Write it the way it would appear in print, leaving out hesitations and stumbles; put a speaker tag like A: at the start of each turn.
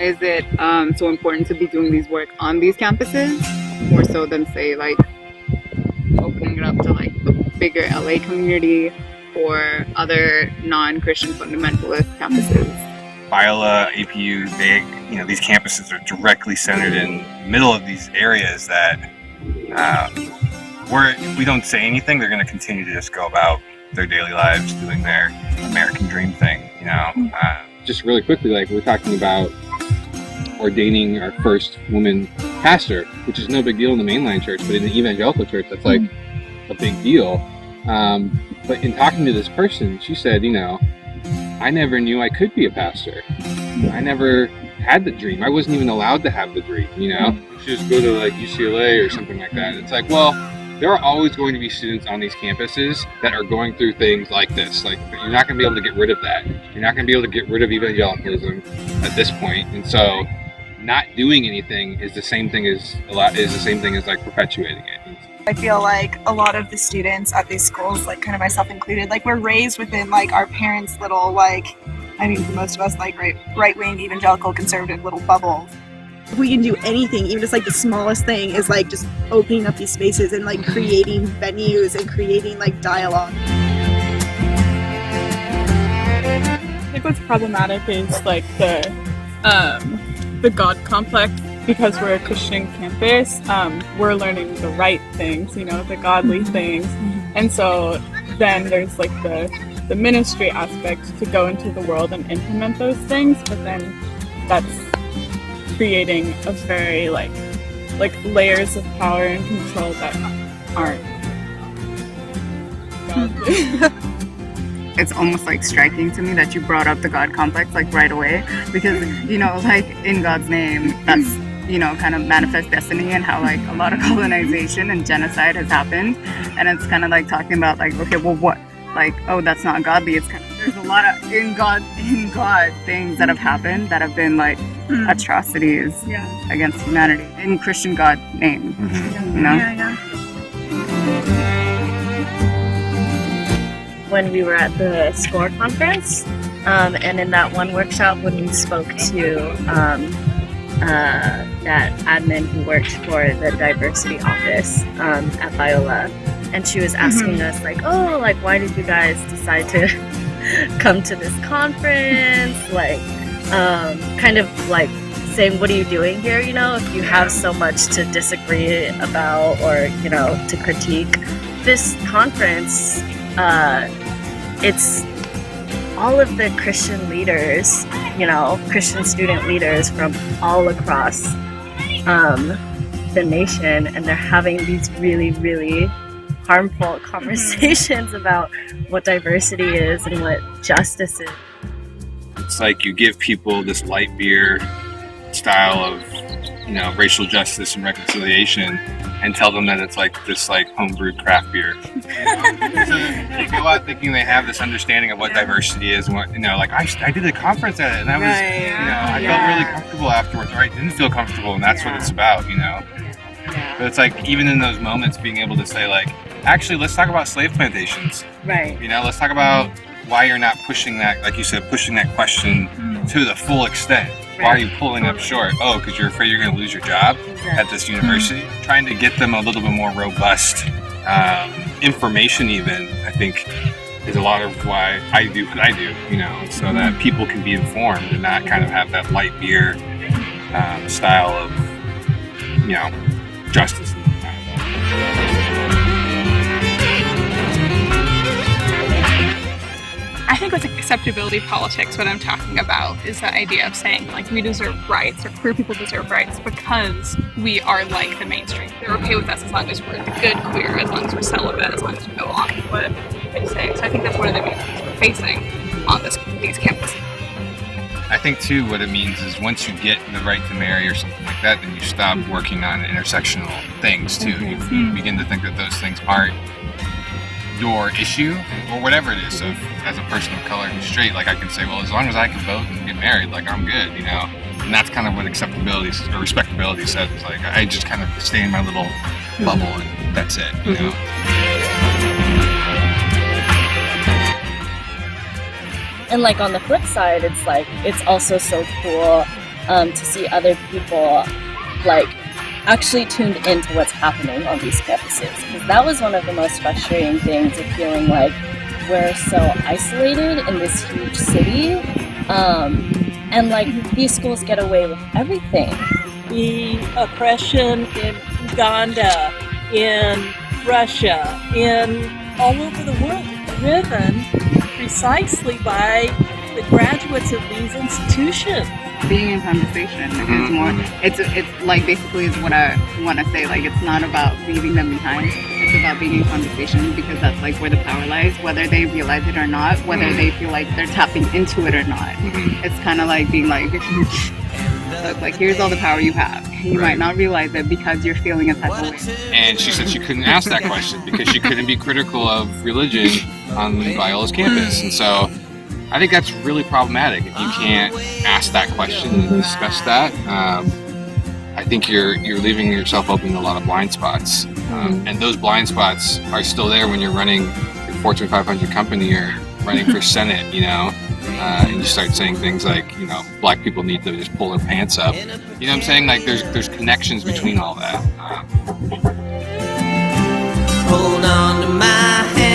A: Why is it so important to be doing these work on these campuses more so than say like opening it up to like the bigger LA community or other non-Christian fundamentalist campuses?
B: Biola, APU, these campuses are directly centered in the middle of these areas that where if we don't say anything, they're going to continue to just go about their daily lives doing their American dream thing,
C: Just really quickly, like we're talking about ordaining our first woman pastor, which is no big deal in the mainline church, but in the evangelical church, that's like a big deal. But in talking to this person, she said, I never knew I could be a pastor. I never had the dream. I wasn't even allowed to have the dream, You just go to like UCLA or something like that. It's like, well, there are always going to be students on these campuses that are going through things like this. Like, you're not going to be able to get rid of that. You're not going to be able to get rid of evangelicalism at this point. And so not doing anything is the same thing as like perpetuating it.
D: I feel like a lot of the students at these schools, like kind of myself included, like we're raised within like our parents' little for most of us, like right-wing evangelical conservative little bubbles.
E: If we can do anything, even just like the smallest thing, is like just opening up these spaces and like creating venues and creating like dialogue.
F: I think what's problematic is like the God complex. Because we're a Christian campus, we're learning the right things, the godly things. And so then there's like the ministry aspect to go into the world and implement those things, but then that's creating a very like layers of power and control that aren't godly.
A: It's almost like striking to me that you brought up the God complex like right away, because like in God's name, that's kind of manifest destiny, and how like a lot of colonization and genocide has happened, and it's kind of like talking about like, okay, well, what, like, oh, that's not godly. It's kind of, there's a lot of in God things that have happened that have been like atrocities against humanity in Christian God name.
G: When we were at the SCORE conference, and in that one workshop when we spoke to that admin who worked for the diversity office at Biola, and she was asking us like, oh, like, why did you guys decide to come to this conference? Like, kind of like saying, what are you doing here? If you have so much to disagree about or, to critique. This conference, it's all of the Christian leaders, Christian student leaders from all across the nation, and they're having these really, really harmful conversations about what diversity is and what justice is.
B: It's like you give people this light beer style of, racial justice and reconciliation, and tell them that it's like this like homebrewed craft beer. They go out thinking they have this understanding of what diversity is, and what like I did a conference at it, and I was I felt really comfortable afterwards, or I didn't feel comfortable, and that's what it's about, But it's like even in those moments, being able to say like, actually, let's talk about slave plantations.
G: Right.
B: Let's talk about why you're not pushing that, like you said, pushing that question to the full extent. Why are you pulling up short? Oh, because you're afraid you're going to lose your job at this university? Trying to get them a little bit more robust information even, I think, is a lot of why I do what I do, so that people can be informed and not kind of have that light beer style of, justice.
F: I think with acceptability politics, what I'm talking about is the idea of saying like we deserve rights, or queer people deserve rights because we are like the mainstream. They're okay with us as long as we're the good queer, as long as we're celibate, as long as we go along with what they say. So I think that's one of the main things we're facing on these campuses.
B: I think too what it means is once you get the right to marry or something like that, then you stop working on intersectional things too. You begin to think that those things aren't your issue, or whatever it is. So as a person of color who's straight, like I can say, well, as long as I can vote and get married, like I'm good, And that's kind of what acceptability or respectability says. It's like I just kind of stay in my little bubble and that's it,
G: And like on the flip side, it's like it's also so cool to see other people like actually tuned into what's happening on these campuses. Because that was one of the most frustrating things of feeling like we're so isolated in this huge city, and like these schools get away with everything.
H: The oppression in Uganda, in Russia, in all over the world, driven precisely by the graduates of these institutions.
A: Being in conversation is more, it's like basically is what I want to say, like it's not about leaving them behind, it's about being in conversation, because that's like where the power lies, whether they realize it or not, whether they feel like they're tapping into it or not. It's kind of like being like, look, like here's all the power you have. You might not realize it because you're feeling a type of way.
B: And she said she couldn't ask that question because she couldn't be critical of religion on Viola's campus. And so I think that's really problematic if you can't ask that question and discuss that. I think you're leaving yourself open to a lot of blind spots. And those blind spots are still there when you're running your Fortune 500 company or running for Senate, you know, and you start saying things like, you know, black people need to just pull their pants up. You know what I'm saying? Like there's connections between all that.
I: Hold on to my hand.